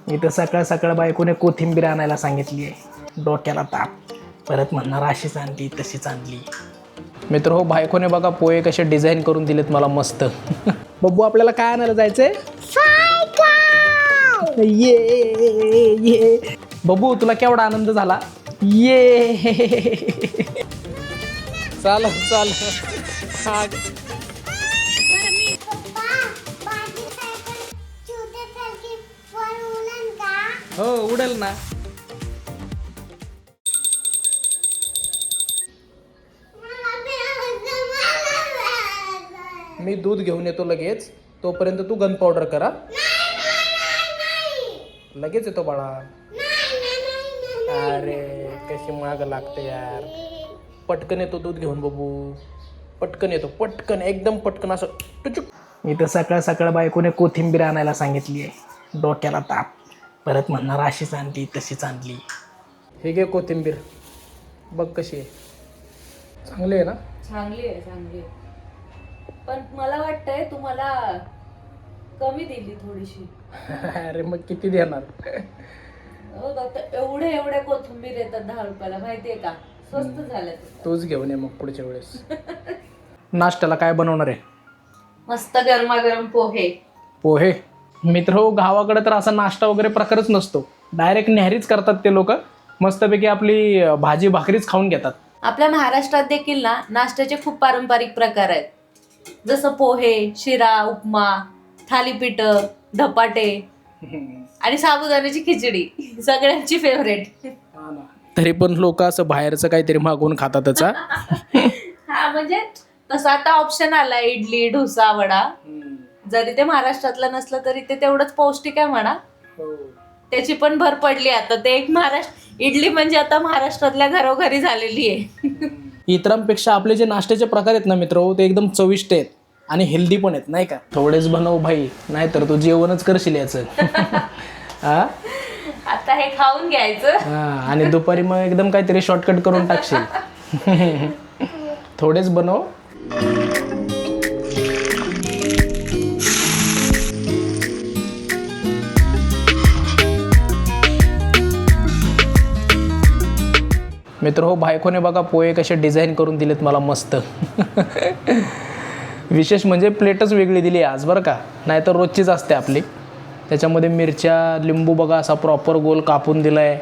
इथं सकाळ सकाळ बायकोने कोथिंबीर आणायला सांगितली आहे. डोक्याला ताप. परत म्हणणार अशीच आणली तशीच आणली. मित्र हो, बायकोने बघा पोहे कसे डिझाईन करून दिलेत मला मस्त. बब्बू आपल्याला काय आणायला जायचंय? ये ये बब्बू तुला केवढा आनंद झाला? ये चाल चाल. हो उडेल ना. मी दूध घेऊन येतो लगेच. तोपर्यंत तू गन पावडर करा. लगेच येतो बाळा. अरे कशी माग लागते यार. पटकन येतो दूध घेऊन बबू. पटकन येतो, पटकन, एकदम पटकन असं टुचुक. इथं सकाळ सकाळ बायकोने कोथिंबीर आणायला सांगितली आहे. डोक्याला ताप. परत म्हणणार अशीच आणली तशीच आणली. हे घे कोथिंबीर, बघ कशी आहे. चांगली आहे ना? चांगली आहे, चांगली आहे. पण मला वाटतंय तुम्हाला कमी दिली थोडीशी. अरे मग किती देणार? एवढे कोथिंबीर येतात 10 रुपयाला, माहितीये का? स्वस्त झाले. तूच घेऊन ये मग पुढच्या वेळेस. नाश्त्याला काय बनवणार आहे? मस्त गरमागरम पोहे. पोहे? मित्र हो, गावाकडे तर असा नाश्ता वगैरे प्रकारच नसतो. डायरेक्ट न्याहारीच करतात ते लोक. मस्तपैकी आपली भाजी भाकरीच खाऊन घेतात. आपल्या महाराष्ट्रात देखील ना नाश्त्याचे खूप पारंपरिक प्रकार आहेत. जसं पोहे, शिरा, उपमा, थालीपीठ, धपाटे आणि साबुदाण्याची खिचडी. सगळ्यांची फेवरेट. तरी पण लोक असं बाहेरचं काहीतरी मागवून खातातच. हा म्हणजे तसं आता ऑप्शन आला इडली, डोसा, वडा. जरी ते महाराष्ट्रातलं नसलं तरी ते तेवढंच पौष्टिक आहे म्हणा. त्याची पण भर पडली आता. ते एक इडली म्हणजे आता महाराष्ट्रातल्या घरोघरी झालेली आहे. इतरांपेक्षा आपले जे नाश्त्याचे प्रकार आहेत ना मित्र, ते एकदम चविष्ट आहेत आणि हेल्दी पण आहेत, नाही का? थोडेच बनव भाई, नाहीतर तू जेवणच करशील याचं. आता हे खाऊन घ्यायचं आणि दुपारी मग एकदम काहीतरी शॉर्टकट करून टाकशील. थोडेच बनव. मित्र हो, बायकोने बघा पोहे कसे डिझाईन करून दिलेत मला मस्त. विशेष म्हणजे प्लेटच वेगळी दिली आज बरं का, नाहीतर रोजचीच असते आपली. त्याच्यामध्ये मिरच्या, लिंबू बघा असा प्रॉपर गोल कापून दिलाय.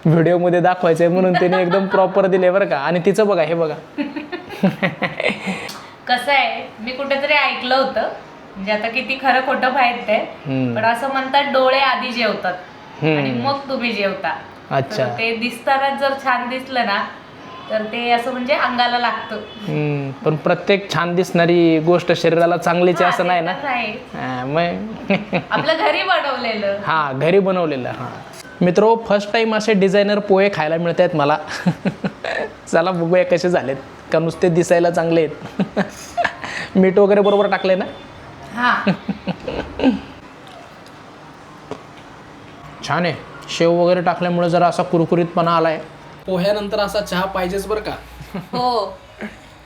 व्हिडिओमध्ये दाखवायचं आहे म्हणून त्याने एकदम प्रॉपर दिले बरं का. आणि तिचं बघा, हे बघा. कसं आहे, मी कुठेतरी ऐकलं होतं, म्हणजे आता किती खरं खोटं माहित आहे, पण असं म्हणतात डोळे आधी जेवतात आणि मग तुम्ही जेवता. अच्छा. ते दिसताना जर छान दिसलं ना तर ते असं म्हणजे अंगाला लागतं. पण प्रत्येक छान दिसणारी गोष्ट शरीराला चांगलीच आहे असं नाही ना. मग आपलं घरी बनवलेलं. हा, घरी बनवलेलं. हा मित्र, फर्स्ट टाइम असे डिझायनर पोहे खायला मिळत आहेत मला. चला बघूया कसे झालेत. का नुसते दिसायला चांगले आहेत? मीठ वगैरे बरोबर टाकले ना? हा. छान आहे. शेव वगैरे टाकल्यामुळे जरा असा कुरकुरीतपणा आलाय. पोह्यानंतर असा चहा पाहिजेच बरं का. हो,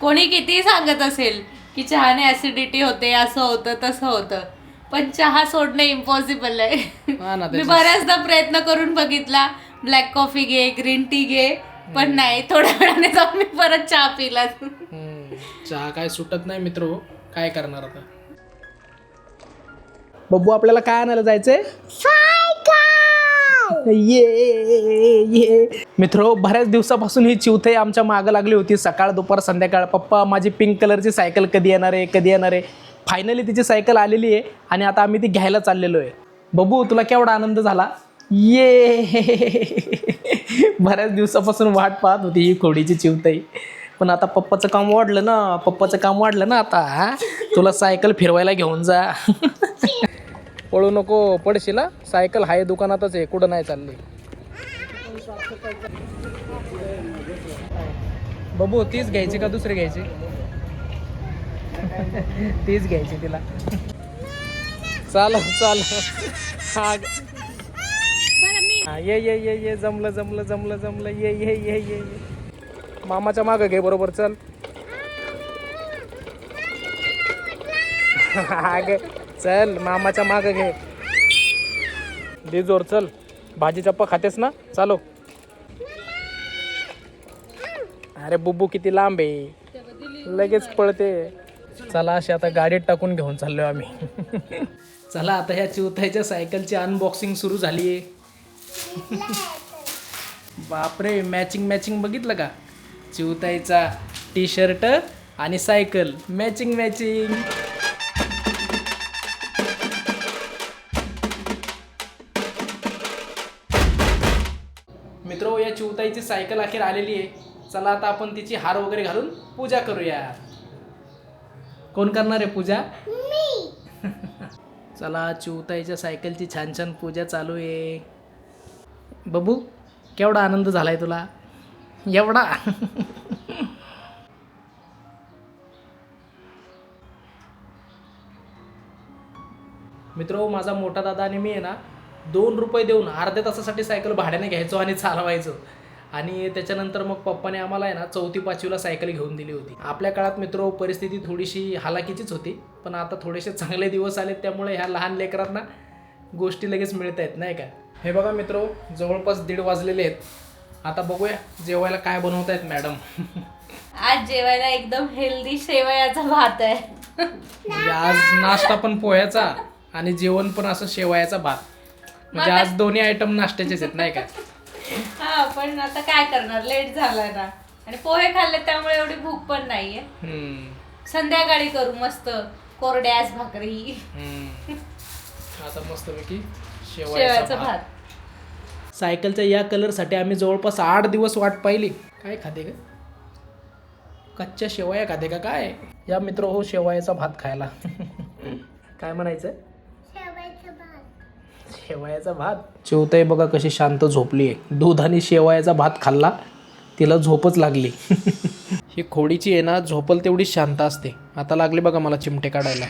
कोणी कितीही सांगत असेल की चहाने ऍसिडिटी होते, असं होतं तसं होतं, पण चहा सोडणे इम्पॉसिबल आहे. मी बऱ्याचदा प्रयत्न करून बघितला, ब्लॅक कॉफी घे, ग्रीन टी घे, पण नाही, थोड्या वेळाने जाऊन मी परत चहा पिला. चहा काय सुटत नाही मित्र, काय करणार आता. बब्बू आपल्याला काय आणायला जायचंय? ये मित्र, बऱ्याच दिवसापासून ही चिवथई आमच्या मागं लागली होती. सकाळ दुपार संध्याकाळ, पप्पा माझी पिंक कलरची सायकल कधी येणार आहे, कधी येणार आहे. फायनली तिची सायकल आलेली आहे आणि आता आम्ही ती घ्यायला चाललेलो आहे. बब्बू तुला केवढा आनंद झाला? ये बऱ्याच दिवसापासून वाट पाहत होती ही खोडीची चिवथई. पण आता पप्पाचं काम वाढलं ना आता. तुला सायकल फिरवायला घेऊन जा. पळू नको, पडशील. सायकल हाय दुकानातच आहे, कुठं नाही चालली. बबू तीच घ्यायची का दुसरी घ्यायची? तीच घ्यायची तिला. चाल चाल. ये ये ये ये, जमलं जमलं जमलं जमलं. ये ये ये ये ये. मामाच्या मागं घे बरोबर. चल. चल मामाच्या मागं घे. दे जोर, चल. भाजी चप्पा खातेस ना, चालो. अरे बुब्बू किती लांब आहे, लगेच पळते. चला अशी आता गाडीत टाकून घेऊन चाललोय आम्ही. चला आता ह्या चिवताईच्या सायकलची अनबॉक्सिंग सुरू झाली आहे. बापरे, मॅचिंग बघितलं का? चिवताईचा टी शर्ट आणि सायकल मॅचिंग. मित्रो, या चिवताईची सायकल अखेर आलेली आहे. चला आता आपण तिची हार वगैरे घालून पूजा करूया. कोण करणार आहे पूजा? चला चिवताईच्या सायकलची छान पूजा चालू आहे. बबू, केवढा आनंद झालाय तुला? एवढा? मित्रो, माझा मोठा दादा आणि मी आहे ना 2 रुपये देऊन अर्ध्या तासासाठी सायकल भाड्याने घ्यायचो आणि चालवायचो. आणि त्याच्यानंतर मग पप्पाने आम्हाला आहे ना 4थी-5वीला सायकल घेऊन दिली होती. आपल्या काळात मित्रो परिस्थिती थोडीशी हालाकीचीच होती, पण आता थोडेसे चांगले दिवस आलेत, त्यामुळे ह्या लहान लेकरांना गोष्टी लगेच मिळत आहेत नाही का. हे बघा मित्रो, जवळपास 1:30 वाजलेले आहेत. आता बघूया जेवायला काय बनवत आहेत मॅडम. आज जेवायला एकदम हेल्दी शेवयाचा भात आहे. म्हणजे आज नाश्ता पण पोह्याचा आणि जेवण पण असं शेवयाचा भात. म्हणजे आज दोन्ही आयटम नाश्त्याचेच आहेत नाही का. हा, पण आता काय करणार, लेट झालाय ना. आणि पोहे खाल्ले त्यामुळे एवढी भूक पण नाहीये. संध्याकाळी करू मस्त कोरड्यास भाकरी. आता मस्तपैकी शेवयाचा भात. सायकलच्या या कलरसाठी आम्ही जवळपास 8 दिवस वाट पाहिली. काय खाते का? कच्च्या शेवया खाते का काय? या मित्र हो शेवयाचा भात खायला. काय म्हणायचं? शेवयाचा भात. चिवताई बघा कशी शांत झोपली आहे. दूध आणि शेवयाचा भात खाल्ला, तिला झोपच लागली. ही खोडीची आहे ना, झोपल तेवढी शांत असते. आता लागले बघा मला चिमटे काढायला.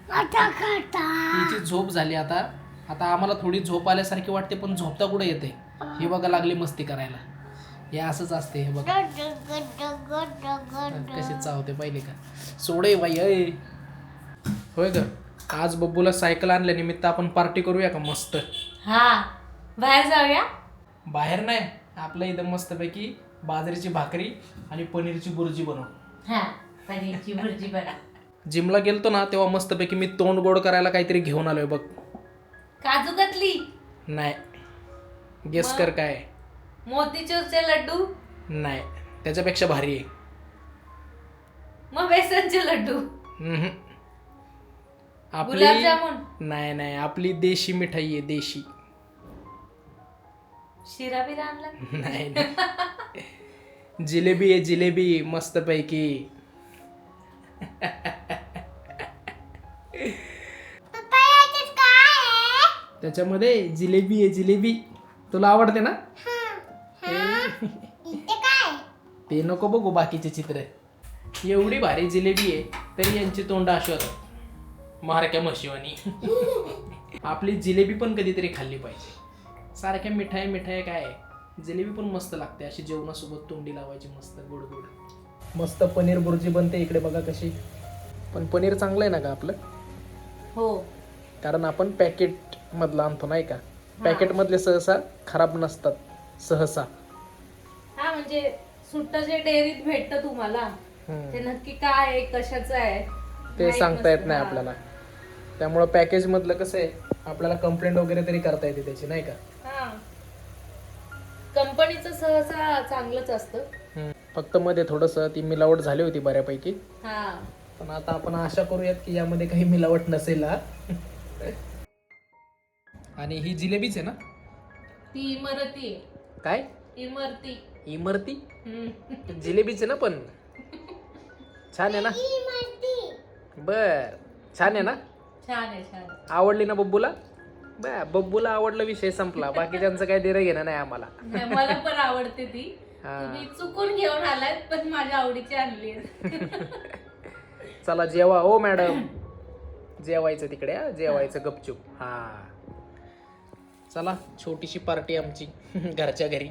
तिची झोप झाली आता. आता आम्हाला थोडी झोप आल्यासारखी वाटते, पण झोपता कुठे येते. ही बघा लागली मस्ती करायला. हे असंच असते. हे बघा कशी चावते पाहिले का. सोडे बाई अय. होय ग, आज बब्बूला सायकल आणल्यानिमित्त आपण पार्टी करूया का मस्त? हा, बाहेर जाऊया. बाहेर नाही, आपल्या इथं मस्तपैकी बाजरीची भाकरी आणि पनीरची बुर्जी बनवू. हा, पनीरची भुर्जी बनव. जिमला गेलतो ना तेव्हा मस्तपैकी मी तोंड गोड करायला काहीतरी घेऊन आलोय बघ. काजू कतली नाही. गेस कर काय? मोतीचूरचे लड्डू. नाही, त्याच्यापेक्षा भारी आहे. मग बेसनचे लड्डू. आपली गुलाबजामुन. नाही, आपली देशी मिठाई आहे. देशी. शिरा बिरा आणला? नाही. जिलेबी आहे, जिलेबी मस्तपैकी. त्याच्यामध्ये जिलेबी आहे, जिलेबी. तुला आवडते ना? ते नको बघू बाकीचे चित्र. एवढी भारी जिलेबी आहे तरी यांची तोंड अशी होतात मारक्या म्हशीवानी. आपली जिलेबी पण कधीतरी खाल्ली पाहिजे. सारख्या मिठाई काय, जिलेबी पण मस्त लागते अशी जेवणासोबत तोंडी लावायची. मस्त गोड गोड. मस्त पनीर बुर्जी बनते इकडे बघा कशी. पण पनीर चांगलं आहे ना का आपलं? हो, कारण आपण पॅकेट मधलं आणतो नाही का. पॅकेट मधले सहसा खराब नसतात सहसा. हा, म्हणजे सुट्ट जे डेअरीत भेटतं तुम्हाला ते नक्की काय आहे, कशाचं आहे ते सांगता येत नाही आपल्याला. त्यामुळं पॅकेज मधलं कसं आहे, आपल्याला कंप्लेंट वगैरे तरी करता येते त्याची नाही का. कंपनीचं सहसा चांगलंच असतं. फक्त मध्ये थोडस ती मिलावट झाली होती बऱ्यापैकी. हा, पण आता आपण आशा करूयात की यामध्ये काही मिलावट नसेल. आणि ही जिलेबीच आहे ना? ती इमरती. काय इमरती? इमरती जिलेबीच आहे ना. पण छान आहे ना? बर, छान आहे ना? छान आहे, छान. आवडली ना बब्बूला? बब्बूला आवडलं, विषय संपला. बाकीच्यांचं काही देणं घेणं नाही आम्हाला. मला पण आवडते ती. तुम्ही चुकून घेऊन आलात, पण माझ्या आवडीची आणली. चला जेवा ओ मॅडम. जेवायचं तिकडे, जेवायचं गपचूप. हा, चला छोटीशी पार्टी आमची घरच्या घरी.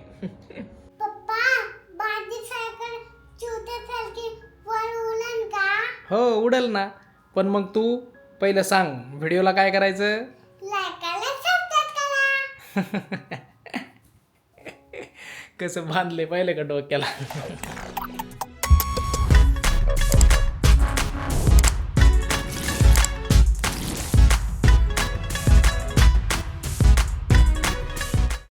हो उडेल ना, पण मग तू पहिलं सांग व्हिडिओला काय करायचं. कसं बांधले पाहिलं का डोक्याला.